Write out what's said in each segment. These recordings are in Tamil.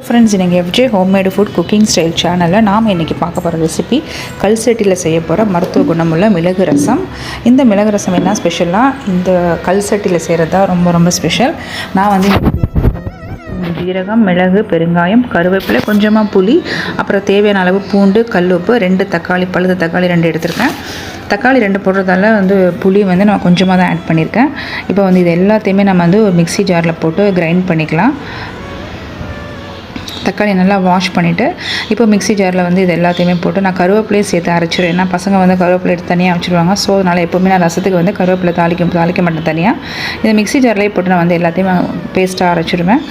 ஃப்ரெண்ட்ஸ், நீங்கள் F.J. Homemade food cooking style சேனலில் நாம் இன்றைக்கி பார்க்க போகிற ரெசிபி கல்சட்டியில் செய்ய போகிற மருத்துவ குணமுள்ள மிளகு ரசம். இந்த மிளகு ரசம் என்ன ஸ்பெஷலாக இந்த கல்சட்டியில் செய்கிறது தான் ரொம்ப ஸ்பெஷல். நான் வந்து ஜீரகம், மிளகு, பெருங்காயம், கருவேப்பிலை, கொஞ்சமாக புளி, அப்புறம் தேவையான அளவு பூண்டு, கல்லுப்பு, 2 தக்காளி, பழுத்த தக்காளி 2 எடுத்திருக்கேன். தக்காளி 2 போடுறதால வந்து புளி வந்து நான் கொஞ்சமாக தான் ஆட் பண்ணியிருக்கேன். இப்போ வந்து இது எல்லாத்தையுமே நம்ம வந்து ஒரு மிக்ஸி ஜாரில் போட்டு கிரைண்ட் பண்ணிக்கலாம். தக்காளி நல்லா வாஷ் பண்ணிவிட்டு இப்போ மிக்ஸி ஜாரில் வந்து இது எல்லாத்தையுமே போட்டு நான் கருவேப்பிலையும் சேர்த்து அரைச்சிடுவேன். ஏன்னா பசங்க வந்து கருவேப்பிலை எடுத்து தனியாக வச்சுருவாங்க. ஸோ அதனால் எப்போவுமே நான் ரசத்துக்கு வந்து கருவேப்பிலை தாளிக்க மாட்டேன் தனியாக. இதை மிக்ஸி ஜார்லேயே போட்டு நான் வந்து எல்லாத்தையுமே பேஸ்ட்டாக அரைச்சிடுவேன்.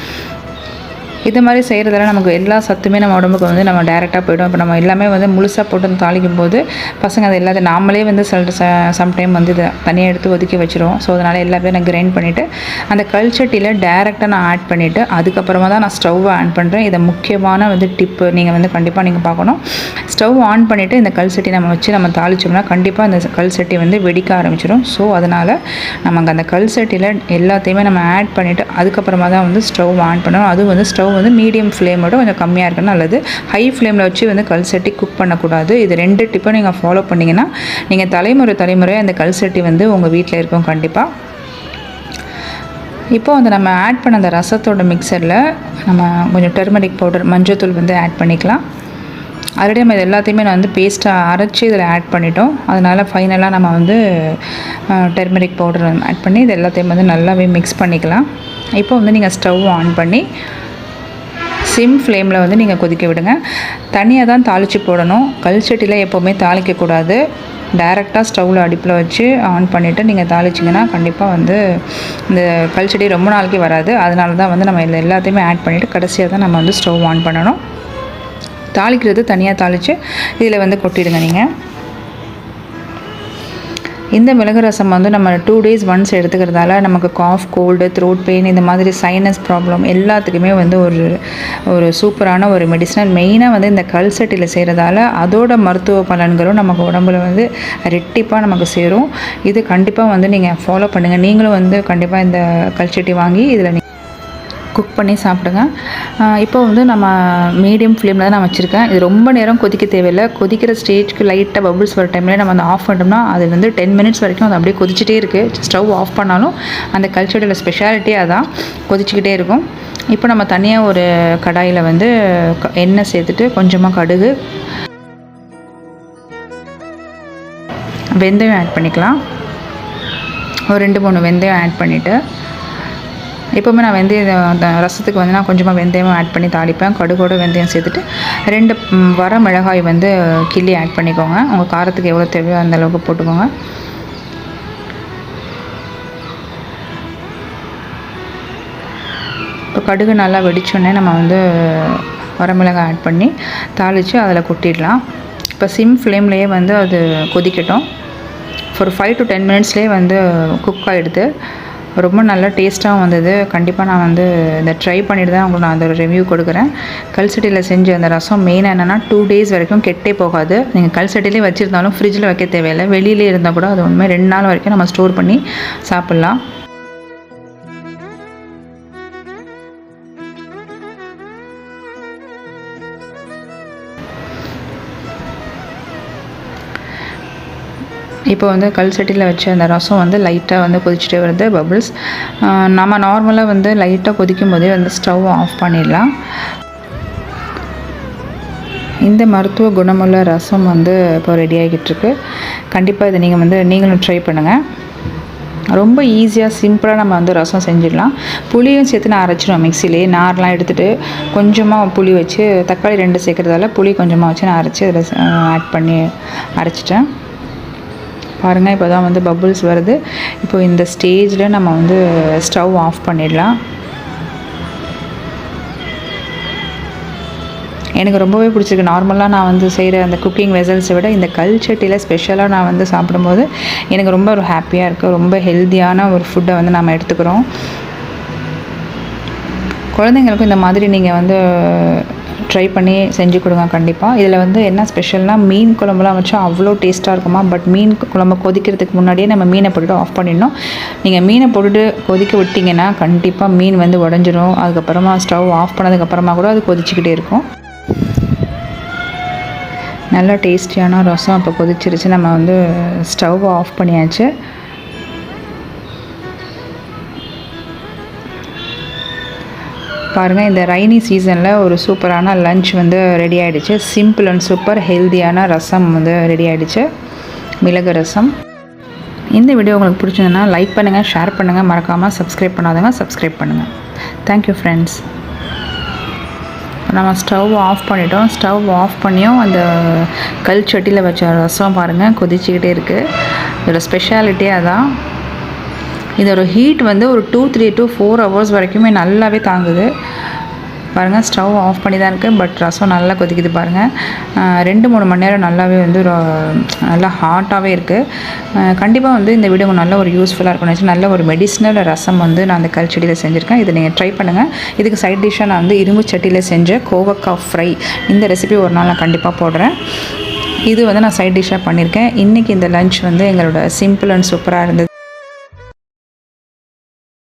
இது மாதிரி செய்கிறதால நமக்கு எல்லா சத்துமே நம்ம உடம்புக்கு வந்து நம்ம டேரெக்டாக போய்டும். இப்போ நம்ம எல்லாமே வந்து முழுசாக போட்டு தாளிக்கும் போது பசங்க அது எல்லாத்தையும் நாமளே வந்து சம்டைம் வந்து இதை தனியாக எடுத்து ஒதுக்கி வச்சுருவோம். ஸோ அதனால் எல்லாமே நான் கிரைண்ட் பண்ணிவிட்டு அந்த கல்சட்டியில் டேரெக்டாக நான் ஆட் பண்ணிவிட்டு அதுக்கப்புறமா தான் நான் ஸ்டவ்வை ஆன் பண்ணுறேன். இதை முக்கியமான வந்து டிப்பு நீங்கள் வந்து கண்டிப்பாக நீங்கள் பார்க்கணும். ஸ்டவ் ஆன் பண்ணிவிட்டு இந்த கல்சட்டி நம்ம வச்சு நம்ம தாளித்தோம்னா கண்டிப்பாக அந்த கல்சட்டி வந்து வெடிக்க ஆரம்பிச்சிடும். ஸோ அதனால் நமக்கு அந்த கல்சட்டியில் எல்லாத்தையுமே நம்ம ஆட் பண்ணிவிட்டு அதுக்கப்புறமா தான் வந்து ஸ்டவ் ஆன் பண்ணணும். அதுவும் வந்து ஸ்டவ் வந்து மீடியம் ஃப்ளேமோட கொஞ்சம் கம்மியாக இருக்கணும். அல்லது ஹை ஃப்ளேமில் வச்சு வந்து கல்சட்டி குக் பண்ணக்கூடாது. இது 2 டிப்பை நீங்கள் ஃபாலோ பண்ணிங்கன்னா நீங்கள் தலைமுறை அந்த கல்சட்டி வந்து உங்கள் வீட்டில் இருக்கும் கண்டிப்பாக. இப்போ வந்து நம்ம ஆட் பண்ண அந்த ரசத்தோட மிக்சரில் நம்ம கொஞ்சம் டர்மரிக் பவுடர், மஞ்சள்தூள் வந்து ஆட் பண்ணிக்கலாம். ஆல்ரெடி நம்ம இது எல்லாத்தையுமே நான் வந்து பேஸ்ட்டாக அரைச்சி இதில் ஆட் பண்ணிட்டோம். அதனால் ஃபைனலாக நம்ம வந்து டர்மரிக் பவுடர் ஆட் பண்ணி இது எல்லாத்தையும் வந்து நல்லாவே மிக்ஸ் பண்ணிக்கலாம். இப்போ வந்து நீங்கள் ஸ்டவ் ஆன் பண்ணி சிம் ஃப்ளேமில் வந்து நீங்கள் கொதிக்க விடுங்க. தனியாக தான் தாளித்து போடணும். கல்சட்டியில் எப்போவுமே தாளிக்கக்கூடாது. டைரெக்டாக ஸ்டவ்வில் அடுப்பில் வச்சு ஆன் பண்ணிவிட்டு நீங்கள் தாளிச்சிங்கன்னா கண்டிப்பாக வந்து இந்த கல்சட்டி ரொம்ப நாளைக்கு வராது. அதனால தான் வந்து நம்ம இதில் எல்லாத்தையுமே ஆட் பண்ணிவிட்டு கடைசியாக தான் நம்ம வந்து ஸ்டவ் ஆன் பண்ணணும். தாளிக்கிறது தனியாக தாளித்து இதில் வந்து கொட்டிடுங்க. நீங்கள் இந்த மிளகு ரசம் வந்து நம்ம 2 days ஒன்ஸ் எடுத்துக்கிறதால நமக்கு காஃப், கோல்டு, த்ரோட் பெயின், இந்த மாதிரி சைனஸ் ப்ராப்ளம் எல்லாத்துக்குமே வந்து ஒரு சூப்பரான ஒரு மெடிசனல். மெயினாக வந்து இந்த கல்சட்டியில் செய்கிறதால அதோட மருத்துவ பலன்களும் நமக்கு உடம்புல வந்து ரெட்டிப்பாக நமக்கு சேரும். இது கண்டிப்பாக வந்து நீங்கள் ஃபாலோ பண்ணுங்கள். நீங்களும் வந்து கண்டிப்பாக இந்த கல்சட்டி வாங்கி இதில் குக் பண்ணி சாப்பிடுங்க. இப்போ வந்து நம்ம மீடியம் ஃப்ளேமில் தான் நான் வச்சுருக்கேன். இது ரொம்ப நேரம் கொதிக்க தேவையில்லை. கொதிக்கிற ஸ்டேஜ்க்கு லைட்டாக பபுள்ஸ் வர டைம்லேயே நம்ம வந்து ஆஃப் பண்ணிட்டோம்னா அது வந்து 10 minutes வரைக்கும் அது அப்படியே கொதிச்சிட்டே இருக்குது. ஸ்டவ் ஆஃப் பண்ணாலும் அந்த கல்ச்சரோட ஸ்பெஷாலிட்டியே அதான், கொதிச்சிக்கிட்டே இருக்கும். இப்போ நம்ம தனியாக ஒரு கடாயில் வந்து எண்ணெய் சேர்த்துட்டு கொஞ்சமாக கடுகு, வெந்தயம் ஆட் பண்ணிக்கலாம். ஒரு 2-3 வெந்தயம் ஆட் பண்ணிவிட்டு எப்போவுமே நான் வெந்தயம் ரசத்துக்கு வந்து நான் கொஞ்சமாக வெந்தயம் ஆட் பண்ணி தாளிப்பேன். கடுகோட வெந்தயம் சேர்த்துட்டு 2 வர மிளகாய் வந்து கிள்ளி ஆட் பண்ணிக்கோங்க. உங்கள் காரத்துக்கு எவ்வளோ தேவையோ அந்த அளவுக்கு போட்டுக்கோங்க. இப்போ கடுகு நல்லா வெடிச்சோடனே நம்ம வந்து வரமிளகாய் ஆட் பண்ணி தாளித்து அதில் கொட்டிடலாம். இப்போ சிம் ஃப்ளேம்லேயே வந்து அது கொதிக்கட்டும். ஒரு 5 to 10 minutesலேயே வந்து குக் ஆகிடுது. ரொம்ப நல்லா டேஸ்ட்டாகவும் வந்தது. கண்டிப்பாக நான் வந்து இதை ட்ரை பண்ணிட்டு தான் உங்களுக்கு நான் அந்த ரிவ்யூ கொடுக்குறேன். கல்சட்டியில் செஞ்ச அந்த ரசம் மெயினாக என்னென்னா 2 days வரைக்கும் கெட்டே போகாது. நீங்கள் கல்சட்டிலே வச்சுருந்தாலும் ஃப்ரிட்ஜில் வைக்க தேவையில்லை. வெளியிலே இருந்தால் கூட அது உண்மை 2 நாள் வரைக்கும் நம்ம ஸ்டோர் பண்ணி சாப்பிட்லாம். இப்போ வந்து கல்சட்டியில் வச்ச அந்த ரசம் வந்து லைட்டாக வந்து கொதிச்சுட்டே வருது, பபுள்ஸ். நம்ம நார்மலாக வந்து லைட்டாக கொதிக்கும் போதே வந்து ஸ்டவ் ஆஃப் பண்ணிடலாம். இந்த மருத்துவ குணமுள்ள ரசம் வந்து இப்போ ரெடி ஆகிட்டுருக்கு. கண்டிப்பாக இதை நீங்கள் வந்து நீங்களும் ட்ரை பண்ணுங்கள். ரொம்ப ஈஸியாக சிம்பிளாக நம்ம வந்து ரசம் செஞ்சிடலாம். புளியும் சேர்த்து நான் அரைச்சிடுவேன். மிக்சிலேயே நார்லாம் எடுத்துகிட்டு கொஞ்சமாக புளி வச்சு, தக்காளி 2 சேர்க்குறதால புளி கொஞ்சமாக வச்சு நான் அரைச்சி அதில் ஆட் பண்ணி அரைச்சிட்டேன். பாருங்கள், இப்போ தான் வந்து பபுள்ஸ் வருது. இப்போ இந்த ஸ்டேஜில் நம்ம வந்து ஸ்டவ் ஆஃப் பண்ணிடலாம். எனக்கு ரொம்பவே பிடிச்சிருக்கு. நார்மலாக நான் வந்து செய்கிற அந்த குக்கிங் வெசல்ஸை விட இந்த கல்சட்டியில் ஸ்பெஷலாக நான் வந்து சாப்பிடும்போது எனக்கு ரொம்ப ஒரு ஹாப்பியாக இருக்குது. ரொம்ப ஹெல்த்தியான ஒரு ஃபுட்டை வந்து நம்ம எடுத்துக்கிறோம். குழந்தைங்களுக்கும் இந்த மாதிரி நீங்கள் வந்து ட்ரை பண்ணி செஞ்சு கொடுங்க கண்டிப்பாக. இதில் வந்து என்ன ஸ்பெஷல்னால் மீன் குழம்புலாம் வச்சா அவ்வளோ டேஸ்ட்டாக இருக்குமா. பட் மீன் குழம்பு கொதிக்கிறதுக்கு முன்னாடியே நம்ம மீனை போட்டுட்டு ஆஃப் பண்ணிடணும். நீங்கள் மீனை போட்டுட்டு கொதிக்க விட்டிங்கன்னா கண்டிப்பாக மீன் வந்து உடஞ்சிரும். அதுக்கப்புறமா ஸ்டவ் ஆஃப் பண்ணதுக்கப்புறமா கூட அது கொதிச்சுக்கிட்டே இருக்கும். நல்லா டேஸ்டியான ரசம் இப்போ கொதிச்சிருச்சு. நம்ம வந்து ஸ்டவ் ஆஃப் பண்ணியாச்சு. பாருங்கள், இந்த ரைனி சீசனில் ஒரு சூப்பரான லன்ச் வந்து ரெடி ஆகிடுச்சு. சிம்பிள் அண்ட் சூப்பர் ஹெல்த்தியான ரசம் வந்து ரெடி ஆகிடுச்சு, மிளகு ரசம். இந்த வீடியோ உங்களுக்கு பிடிச்சிருந்ததுன்னா லைக் பண்ணுங்கள், ஷேர் பண்ணுங்கள், மறக்காமல் சப்ஸ்கிரைப் பண்ணாதவங்க சப்ஸ்கிரைப் பண்ணுங்கள். Thank you friends. நம்ம ஸ்டவ் ஆஃப் பண்ணிட்டோம். ஸ்டவ் ஆஃப் பண்ணியும் அந்த கல் சட்டியில் வச்ச ரசம் பாருங்கள் கொதிச்சிக்கிட்டே இருக்குது. இதோட ஸ்பெஷாலிட்டியே அதான். இதோட ஹீட் வந்து ஒரு 3 to 4 hours வரைக்குமே நல்லாவே தாங்குது. பாருங்கள், ஸ்டவ் ஆஃப் பண்ணி தான் இருக்குது. பட் ரசம் நல்லா கொதிக்குது பாருங்கள். 2-3 மணி நேரம் நல்லாவே வந்து நல்லா ஹாட்டாகவே இருக்குது. கண்டிப்பாக வந்து இந்த வீடியோ நல்ல ஒரு யூஸ்ஃபுல்லாக இருக்கும்னு நல்ல ஒரு மெடிசினல் ரசம் வந்து நான் அந்த கல் செடியில் செஞ்சுருக்கேன். இதை நீங்கள் ட்ரை பண்ணுங்கள். இதுக்கு சைட் டிஷ்ஷாக நான் வந்து இரும்பு சட்டியில் செஞ்ச கோவக்காய் ஃப்ரை, இந்த ரெசிபி ஒரு நாள் நான் கண்டிப்பாக போடுறேன். இது வந்து நான் சைட் டிஷ்ஷாக பண்ணியிருக்கேன். இன்றைக்கி இந்த லன்ச் வந்து எங்களோட சிம்பிள் அண்ட் சூப்பராக இருந்தது.